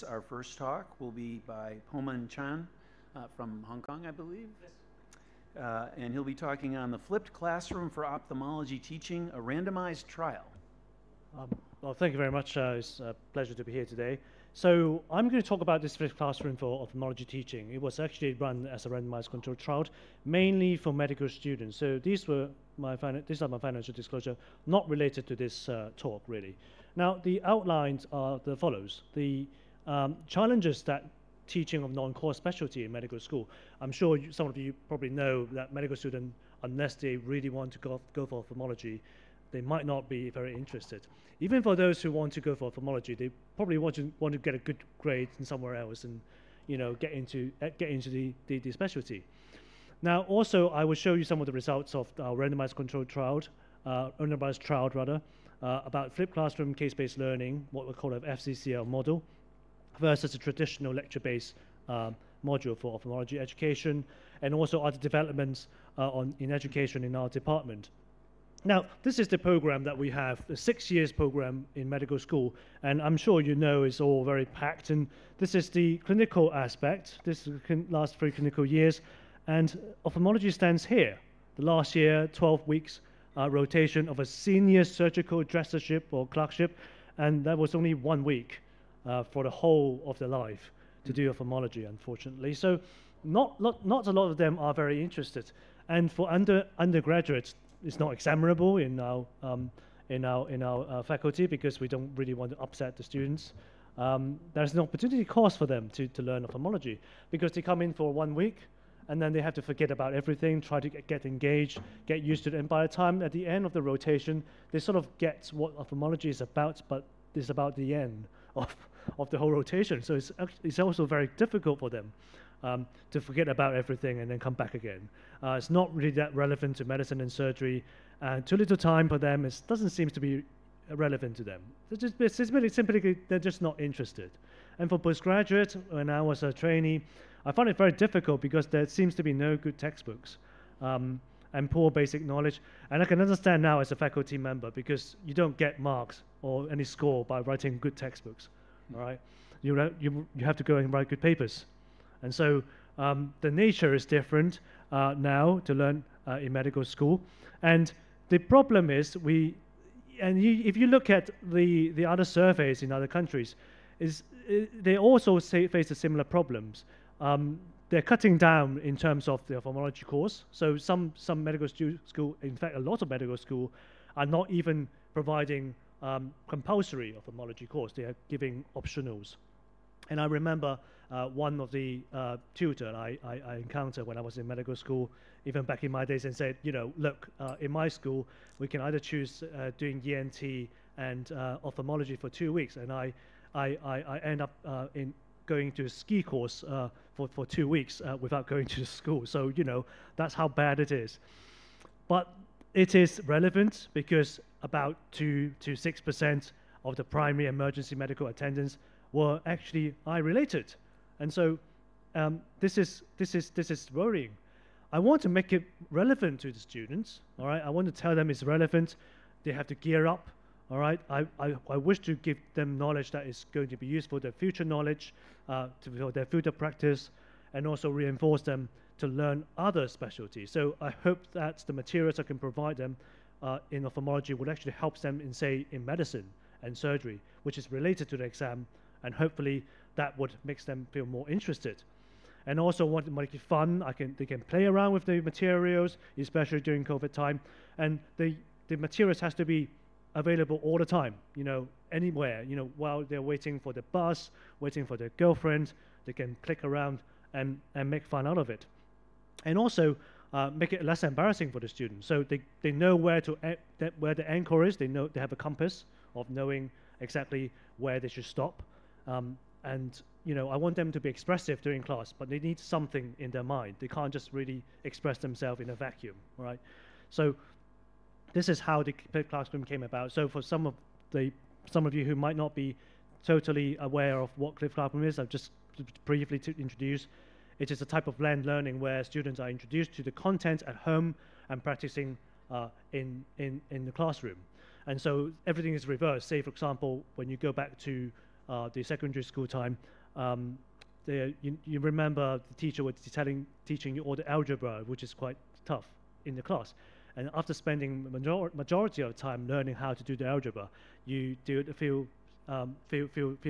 Our first talk will be by Poemen from Hong Kong, I believe. And he'll be talking on the flipped classroom for ophthalmology teaching, a randomized trial. Well, thank you very much. It's a pleasure to be here today. So I'm going to talk about this flipped classroom for ophthalmology teaching. It was actually run as a randomized controlled trial, mainly for medical students. So these are my financial disclosure, not related to this talk, really. Now, the outlines are the follows. The challenges that teaching of non-core specialty in medical school. I'm sure some of you probably know that medical students, unless they really want to go for ophthalmology, they might not be very interested. Even for those who want to go for ophthalmology, they probably want to get a good grade in somewhere else and get into the specialty. Now, also, I will show you some of the results of our randomized trial about flipped classroom case-based learning, what we call an FCCL model, versus a traditional lecture-based module for ophthalmology education, and also other developments in education in our department. Now, this is the program that we have, the 6 years program in medical school, and I'm sure you know it's all very packed, and this is the clinical aspect. This can last 3 clinical years, and ophthalmology stands here. The last year, 12 weeks rotation of a senior surgical dressership or clerkship, and that was only 1 week for the whole of their life to do ophthalmology, unfortunately. So not a lot of them are very interested, and for undergraduates, it's not examinable in our faculty because we don't really want to upset the students. There's an opportunity cost for them to learn ophthalmology because they come in for 1 week and then they have to forget about everything, try to get engaged, get used to it. And by the time at the end of the rotation, they sort of get what ophthalmology is about, but it's about the end of the whole rotation. So it's also very difficult for them to forget about everything and then come back again. It's not really that relevant to medicine and surgery, and too little time for them. It doesn't seem to be relevant to them. It's simply they're just not interested. And for postgraduate, when I was a trainee, I found it very difficult because there seems to be no good textbooks and poor basic knowledge. And I can understand now as a faculty member because you don't get marks or any score by writing good textbooks. All right, you have to go and write good papers. And so the nature is different now to learn in medical school. And the problem is if you look at the other surveys in other countries, they also face the similar problems. They're cutting down in terms of the ophthalmology course. So some medical school, in fact, a lot of medical school are not even providing compulsory ophthalmology course. They are giving optionals. And I remember one of the tutor I encountered when I was in medical school, even back in my days, and said, look, in my school, we can either choose doing ENT and ophthalmology for 2 weeks, and I end up in going to a ski course for 2 weeks without going to school. So, that's how bad it is. But it is relevant because about 2 to 6% of the primary emergency medical attendants were actually eye-related, and so this is worrying. I want to make it relevant to the students. All right, I want to tell them it's relevant. They have to gear up. All right, I wish to give them knowledge that is going to be useful, their future knowledge, for their future practice, and also reinforce them to learn other specialties. So I hope that the materials I can provide them in ophthalmology would actually help them in, say, in medicine and surgery, which is related to the exam, and hopefully that would make them feel more interested. And also want to make it fun. They can play around with the materials, especially during COVID time. And the materials has to be available all the time, anywhere, while they're waiting for the bus, waiting for their girlfriend, they can click around and make fun out of it. And also make it less embarrassing for the students. So they know where the anchor is, they have a compass of knowing exactly where they should stop. And I want them to be expressive during class, but they need something in their mind. They can't just really express themselves in a vacuum, right? So this is how the flipped classroom came about. So for some of you who might not be totally aware of what flipped classroom is, I've just briefly to introduce. It is a type of blended learning where students are introduced to the content at home and practicing in the classroom. And so everything is reversed. Say, for example, when you go back to the secondary school time, you remember the teacher was teaching you all the algebra, which is quite tough in the class. And after spending majority of time learning how to do the algebra, you do a few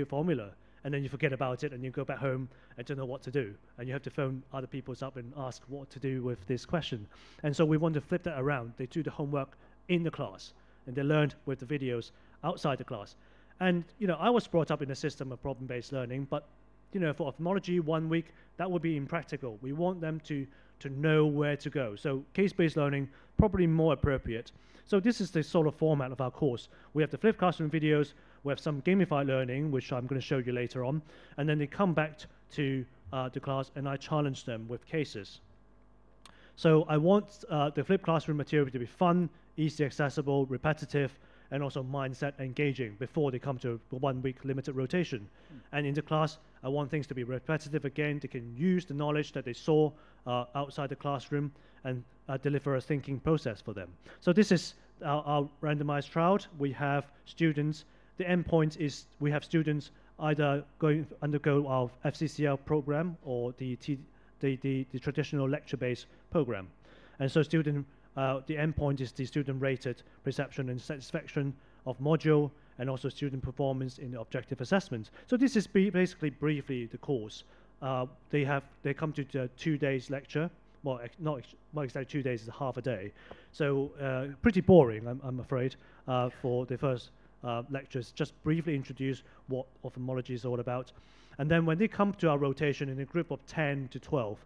formula, and then you forget about it, and you go back home and don't know what to do, and you have to phone other people up and ask what to do with this question. And so we want to flip that around. They do the homework in the class, and they learned with the videos outside the class. And I was brought up in a system of problem-based learning, but for ophthalmology, 1 week, that would be impractical. We want them to know where to go. So case-based learning, probably more appropriate. So this is the sort of format of our course. We have the flipped classroom videos, we have some gamified learning, which I'm going to show you later on, and then they come back to the class, and I challenge them with cases. So I want the flipped classroom material to be fun, easy accessible, repetitive, and also mindset engaging before they come to a 1 week limited rotation. And in the class, I want things to be repetitive again. They can use the knowledge that they saw outside the classroom and deliver a thinking process for them. So this is our randomized trial. We have students. The endpoint is we have students either undergo our FCCL program or the traditional lecture-based program. And so the endpoint is the student-rated perception and satisfaction of module, and also student performance in the objective assessment. So this is basically briefly the course. They come to the 2 days lecture. Well, not exactly 2 days, it's half a day. So pretty boring, I'm afraid, for the first lectures. Just briefly introduce what ophthalmology is all about. And then when they come to our rotation in a group of 10 to 12,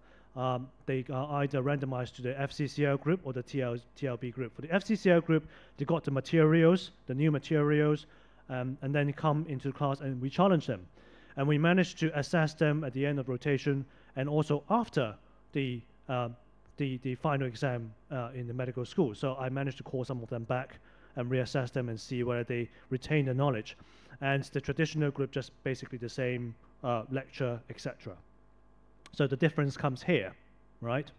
they are either randomized to the FCCL group or the TLB group. For the FCCL group, they got the materials, the new materials, and then they come into class and we challenge them. And we managed to assess them at the end of rotation and also after the final exam in the medical school. So I managed to call some of them back and reassess them and see whether they retain the knowledge. And the traditional group, just basically the same lecture, etc. So the difference comes here, right?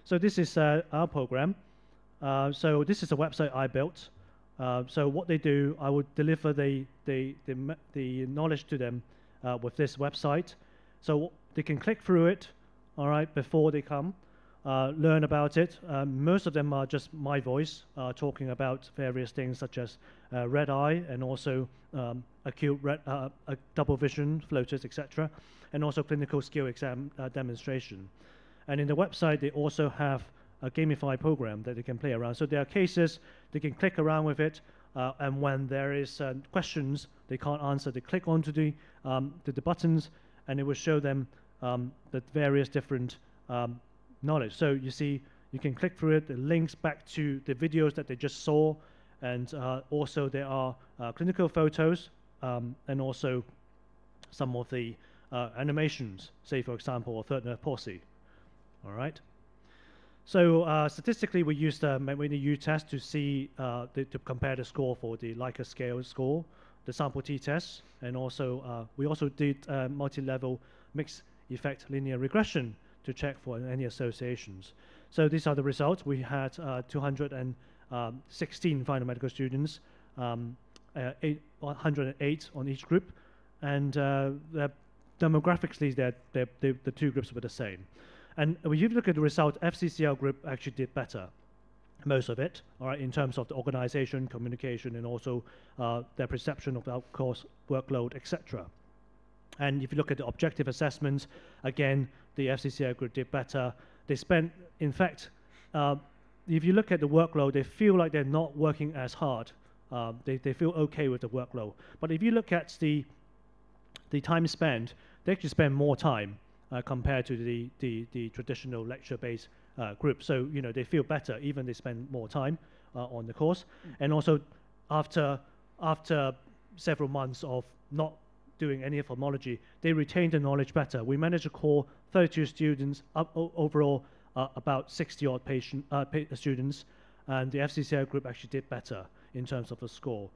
So this is our program. So this is a website I built. So what they do, I would deliver the knowledge to them with this website. So they can click through it, all right, before they come, learn about it. Most of them are just my voice talking about various things such as red eye and also acute double vision, floaters, etc., and also clinical skill exam demonstration. And in the website, they also have a gamified program that they can play around. So there are cases, they can click around with it, and when there is questions they can't answer, they click onto the buttons, and it will show them the various different knowledge. So you see, you can click through it, it links back to the videos that they just saw, and also there are clinical photos, and also some of the animations, say for example, a third nerve palsy. All right. So statistically, we used the McWhinney test to see to compare the score for the Likert scale score, the sample t-test, and also we also did multi-level mixed effect linear regression to check for any associations. So these are the results. We had 216 final medical students, 108 on each group, and demographically, the two groups were the same. And when you look at the result, FCCL group actually did better, most of it, all right, in terms of the organization, communication, and also their perception of the course workload, etc. And if you look at the objective assessments, again, the FCCL group did better. They spent, in fact, if you look at the workload, they feel like they're not working as hard. They feel okay with the workload. But if you look at the time spent, they actually spend more time compared to the traditional lecture-based group. So, they feel better, even they spend more time on the course. And also, after several months of not doing any ophthalmology, they retain the knowledge better. We managed to call 32 students, overall about 60-odd students, and the FCCL group actually did better in terms of the score.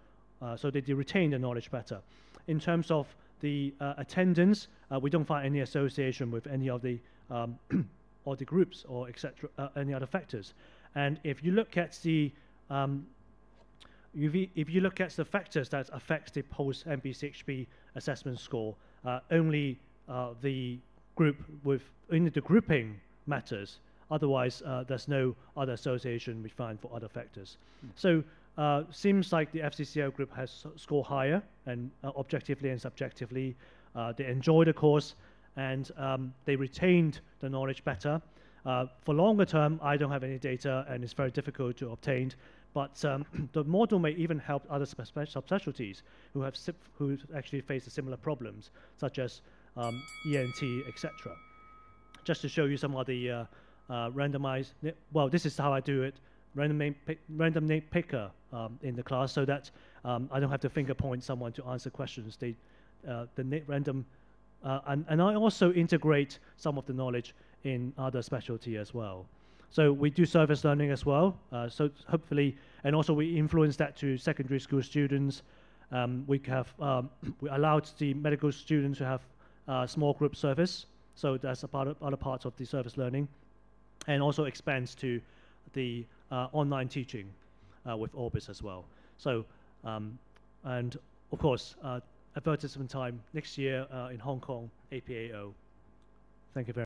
So they retain the knowledge better. In terms of the attendance, we don't find any association with any of the or the groups or etc. Any other factors. And if you look at the if you look at the factors that affect the post-MBCHB assessment score. Only the grouping matters. Otherwise, there's no other association we find for other factors. So seems like the FCCL group has scored higher, and objectively and subjectively, they enjoy the course, and they retained the knowledge better. For longer term, I don't have any data, and it's very difficult to obtain. But the model may even help other subspecialties who actually face similar problems, such as ENT, etc. Just to show you some of the randomized, well, this is how I do it, random name picker in the class, so that I don't have to finger point someone to answer questions. And I also integrate some of the knowledge in other specialty as well. So we do service learning as well. So hopefully, and also we influence that to secondary school students. We allowed the medical students to have small group service. So that's a part of other parts of the service learning, and also expands to the online teaching with Orbis as well. So, and of course, advertisement time next year in Hong Kong, APAO. Thank you very much.